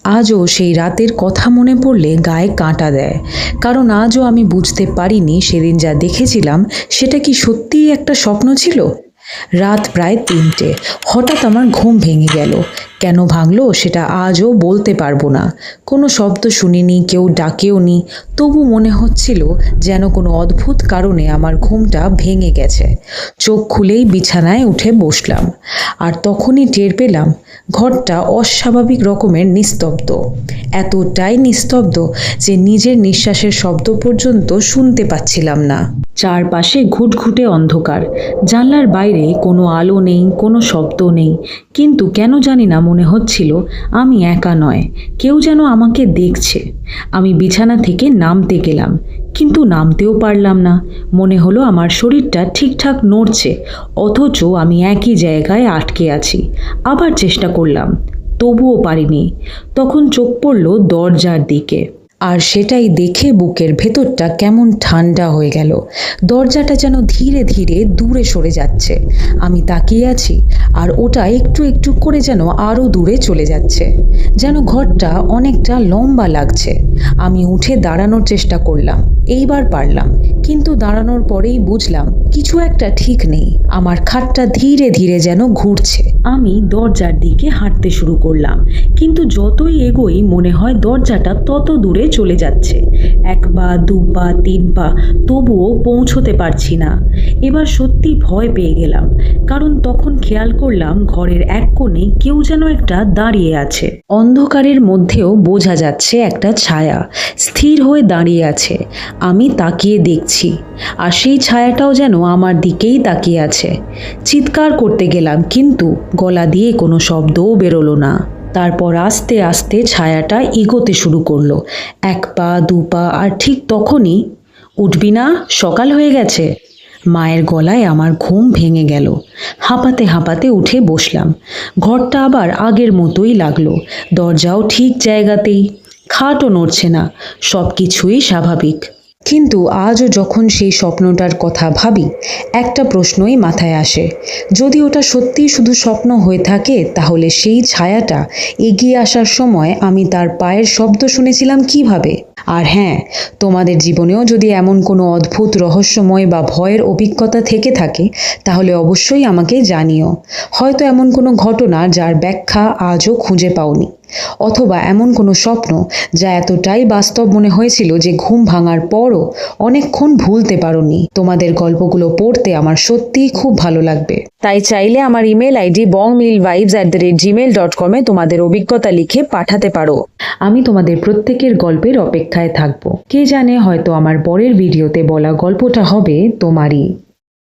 আজও সেই রাতের কথা মনে পড়লে গায়ে কাঁটা দেয়, কারণ আজও আমি বুঝতে পারিনি সেদিন যা দেখেছিলাম সেটা কি সত্যিই একটা স্বপ্ন ছিল। রাত প্রায় ৩টে। হঠাৎ আমার ঘুম ভেঙে গেল। কেন ভাঙলো সেটা আজও বলতে পারবো না। কোনো শব্দ শুনিনি, কেউ ডাকেওনি, তবু মনে হচ্ছিল যেন কোনো অদ্ভুত কারণে আমার ঘুমটা ভেঙে গেছে। চোখ খুলেই বিছানায় উঠে বসলাম, আর তখনই টের পেলাম ঘরটা অস্বাভাবিক রকমের নিস্তব্ধ। এতটাই নিস্তব্ধ যে নিজের নিঃশ্বাসের শব্দ পর্যন্ত শুনতে পাচ্ছিলাম না। চারপাশে ঘুটঘুটে অন্ধকার, জানলার বাইরে কোনো আলো নেই, কোনো শব্দ নেই, কিন্তু কেন জানি না মনে হচ্ছিল আমি একা নয়, কেউ যেন আমাকে দেখছে। আমি বিছানা থেকে নামতে গেলাম, কিন্তু নামতেও পারলাম না। মনে হলো আমার শরীরটা ঠিকঠাক নড়ছে, অথচ আমি একই জায়গায় আটকে আছি। আবার চেষ্টা করলাম, তবুও পারিনি। তখন চোখ পড়ল দরজার দিকে, আর সেটাই দেখে বুকের ভেতরটা কেমন ঠান্ডা হয়ে গেল। দরজাটা যেন ধীরে ধীরে দূরে সরে যাচ্ছে। আমি তাকিয়ে আছি, আর ওটা একটু একটু করে যেন আরও দূরে চলে যাচ্ছে, যেন ঘরটা অনেকটা লম্বা লাগছে। আমি উঠে দাঁড়ানোর চেষ্টা করলাম, এইবার পারলাম, কিন্তু দাঁড়ানোর পরেই বুঝলাম কিছু একটা ঠিক নেই। আমার খাটটা ধীরে ধীরে যেন ঘুরছে। আমি দরজার দিকে হাঁটতে শুরু করলাম, কিন্তু যতই এগোই মনে হয় দরজাটা তত দূরে চলে যাচ্ছে। ১ পা, ২ পা, ৩ পা, তবুও পৌঁছতে পারছি না। এবার সত্যি ভয় পেয়ে গেলাম, কারণ তখন খেয়াল করলাম ঘরের এক কোণে কেউ যেন একটা দাঁড়িয়ে আছে। অন্ধকারের মধ্যেও বোঝা যাচ্ছে একটা ছায়া স্থির হয়ে দাঁড়িয়ে আছে। আমি তাকিয়ে দেখছি, আর সেই ছায়াটাও যেন আমার দিকেই তাকিয়ে আছে। চিৎকার করতে গেলাম, কিন্তু গলা দিয়ে কোনো শব্দও বেরোলো না। তারপর আস্তে আস্তে ছায়াটা এগোতে শুরু করলো। ১ পা, ২ পা, আর ঠিক তখনই, উঠবি না, সকাল হয়ে গেছে। মায়ের গলায় আমার ঘুম ভেঙে গেল। হাঁপাতে হাঁপাতে উঠে বসলাম। ঘরটা আবার আগের মতোই লাগলো, দরজাও ঠিক জায়গাতেই, খাটও নড়ছে না, সব কিছুই স্বাভাবিক। কিন্তু আজও যখন সেই স্বপ্নটার কথা ভাবি, একটা প্রশ্নই মাথায় আসে, যদি ওটা সত্যিই শুধু স্বপ্ন হয়ে থাকে, তাহলে সেই ছায়াটা এগিয়ে আসার সময় আমি তার পায়ের শব্দ শুনেছিলাম কিভাবে? আর হ্যাঁ, তোমাদের জীবনেও যদি এমন কোনো অদ্ভুত, রহস্যময় বা ভয়ের অভিজ্ঞতা থেকে থাকে, তাহলে অবশ্যই আমাকে জানিও। হয়তো এমন কোনো ঘটনা যার ব্যাখ্যা আজও খুঁজে পাওনি, অথবা এমন কোনো স্বপ্ন যা এতটাই বাস্তব মনে হয়েছিল যে ঘুম ভাঙার পরও অনেকক্ষণ ভুলতে পারোনি। তোমাদের গল্পগুলো পড়তে আমার সত্যিই খুব ভালো লাগবে। তাই চাইলে আমার ইমেল আইডি bongmilvibes@gmail.com তোমাদের অভিজ্ঞতা লিখে পাঠাতে পারো। আমি তোমাদের প্রত্যেকের গল্পের অপেক্ষায় থাকবো। কে জানে, হয়তো আমার পরের ভিডিওতে বলা গল্পটা হবে তোমারই।